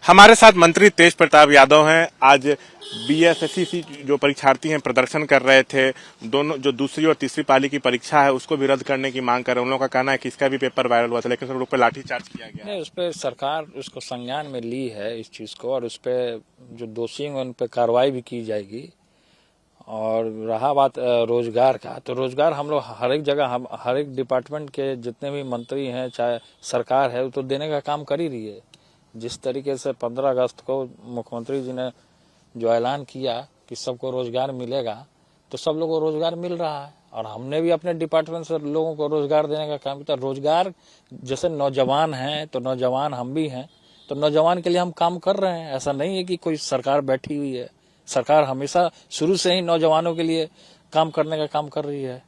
हमारे साथ मंत्री तेज प्रताप यादव हैं। आज बीएसएससी जो परीक्षार्थी हैं प्रदर्शन कर रहे थे, दोनों जो दूसरी और तीसरी पाली की परीक्षा है उसको भी रद्द करने की मांग कर रहे हैं। उन लोगों का कहना है कि इसका भी पेपर वायरल हुआ था लेकिन सब लोग पे लाठीचार्ज किया गया। नहीं, उस पर सरकार उसको संज्ञान में ली है इस चीज़ को, और उस पर जो दोषी हैं उन पर कार्रवाई भी की जाएगी। और रहा बात रोजगार का, तो रोजगार हम लोग हर एक जगह, हम हर एक डिपार्टमेंट के जितने भी मंत्री हैं चाहे सरकार है, वो तो देने का काम कर ही रही है। जिस तरीके से 15 अगस्त को मुख्यमंत्री जी ने जो ऐलान किया कि सबको रोजगार मिलेगा, तो सब लोगों को रोजगार मिल रहा है। और हमने भी अपने डिपार्टमेंट से लोगों को रोजगार देने का काम किया। रोजगार जैसे नौजवान हैं तो नौजवान हम भी हैं, तो नौजवान के लिए हम काम कर रहे हैं। ऐसा नहीं है कि कोई सरकार बैठी हुई है। सरकार हमेशा शुरू से ही नौजवानों के लिए काम करने का काम कर रही है।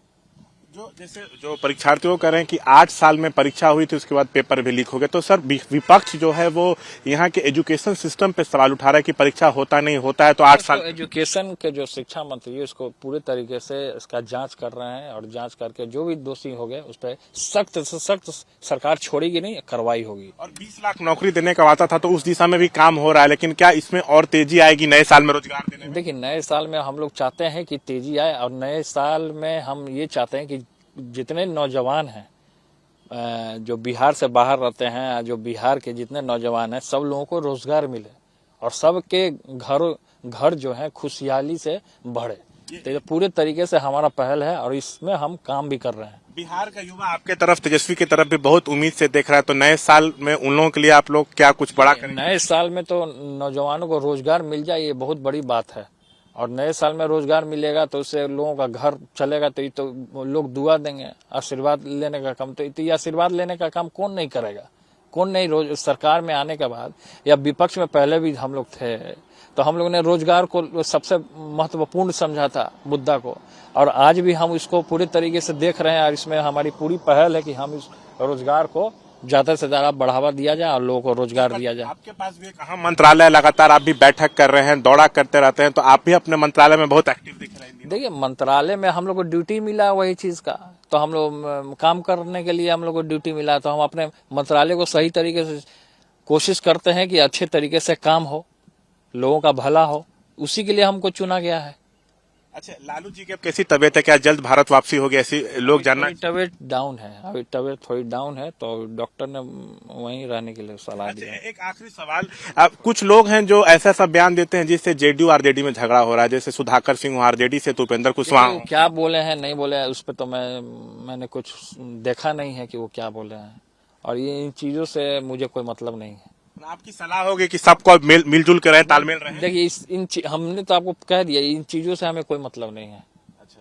जो परीक्षार्थियों कह रहे हैं कि 8 साल में परीक्षा हुई थी, उसके बाद पेपर भी लीक हो गया, तो सर विपक्ष जो है वो यहाँ के एजुकेशन सिस्टम पे सवाल उठा रहा है कि परीक्षा होता नहीं, होता है तो 8 साल। एजुकेशन के जो शिक्षा मंत्री है उसको पूरे तरीके से इसका जांच कर रहे हैं, और जांच करके जो भी दोषी हो गए उस पर सख्त से सख्त सरकार छोड़ेगी नहीं, कार्रवाई होगी। और 20 लाख नौकरी देने का वादा था, तो उस दिशा में भी काम हो रहा है, लेकिन क्या इसमें और तेजी आएगी नए साल में रोजगार देने में? देखिए, नए साल में हम लोग चाहते हैं कि तेजी आए, और नए साल में हम ये चाहते हैं कि जितने नौजवान हैं जो बिहार से बाहर रहते हैं, जो बिहार के जितने नौजवान हैं, सब लोगों को रोजगार मिले और सबके घर जो है खुशहाली से बढ़े। तो पूरे तरीके से हमारा पहल है और इसमें हम काम भी कर रहे हैं। बिहार का युवा आपके तरफ, तेजस्वी की तरफ भी बहुत उम्मीद से देख रहा है, तो नए साल में उन लोगों के लिए आप लोग क्या कुछ बड़ा करेंगे? नए साल में तो नौजवानों को रोजगार मिल जाए, ये बहुत बड़ी बात है। और नए साल में रोजगार मिलेगा तो उससे लोगों का घर चलेगा, तो ये तो लोग दुआ देंगे, आशीर्वाद लेने का काम। तो ये आशीर्वाद लेने का काम कौन नहीं करेगा? कौन नहीं? रोज सरकार में आने के बाद या विपक्ष में पहले भी हम लोग थे, तो हम लोगों ने रोजगार को सबसे महत्वपूर्ण समझा था मुद्दा को, और आज भी हम इसको पूरे तरीके से देख रहे हैं। और इसमें हमारी पूरी पहल है कि हम इस रोजगार को ज्यादा से ज्यादा बढ़ावा दिया जाए और लोगों को रोजगार दिया जाए। आपके पास भी एक अहम मंत्रालय, लगातार आप भी बैठक कर रहे हैं, दौड़ा करते रहते हैं, तो आप भी अपने मंत्रालय में बहुत एक्टिव दिख रहे हैं। देखिए, मंत्रालय में हम लोग को ड्यूटी मिला वही चीज का, तो हम लोग काम करने के लिए हम लोग को ड्यूटी मिला, तो हम अपने मंत्रालय को सही तरीके से कोशिश करते हैं कि अच्छे तरीके से काम हो, लोगों का भला हो, उसी के लिए हमको चुना गया है। अच्छा, लालू जी की अब कैसी तबीयत है? क्या जल्द भारत वापसी होगी, ऐसी लोग जानना? तबीयत डाउन है, अभी तबीयत थोड़ी डाउन है, तो डॉक्टर ने वहीं रहने के लिए सलाह दी है। एक आखिरी सवाल, अब कुछ लोग हैं जो ऐसा सब बयान देते हैं जिससे जेडीयू आरजेडी में झगड़ा हो रहा है, जैसे सुधाकर सिंह आरजेडी से, तो उपेंद्र कुशवाहा। क्या बोले हैं नहीं बोले हैं उस पर तो मैंने कुछ देखा नहीं है कि वो क्या बोले हैं, और ये इन चीजों से मुझे कोई मतलब नहीं है। आपकी सलाह होगी कि सबको मिलजुल कर रहे, तालमेल रहे। देखिए, हमने तो आपको कह दिया, इन चीजों से हमें कोई मतलब नहीं है।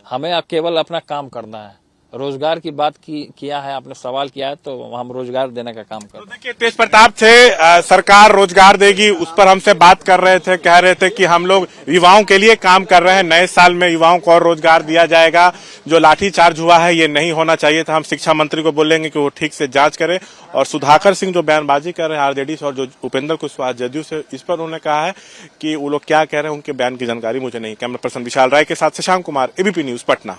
हमें केवल अपना काम करना है। रोजगार की बात किया है, आपने सवाल किया है, तो हम रोजगार देने का काम कर रहे हैं। देखिए, तेज प्रताप थे, सरकार रोजगार देगी उस पर हमसे बात कर रहे थे, कह रहे थे कि हम लोग युवाओं के लिए काम कर रहे हैं, नए साल में युवाओं को और रोजगार दिया जाएगा। जो लाठीचार्ज हुआ है ये नहीं होना चाहिए था। हम शिक्षा मंत्री को बोलेंगे कि वो ठीक से जांच करे। और सुधाकर सिंह जो बयानबाजी कर रहे हैं आरजेडी से, और जो उपेंद्र कुशवाहा जदयू से, इस पर उन्होंने कहा है कि वो लोग क्या कह रहे हैं, उनके बयान की जानकारी मुझे नहीं। कैमरा पर्सन विशाल राय के साथ शशांक कुमार, एबीपी न्यूज, पटना।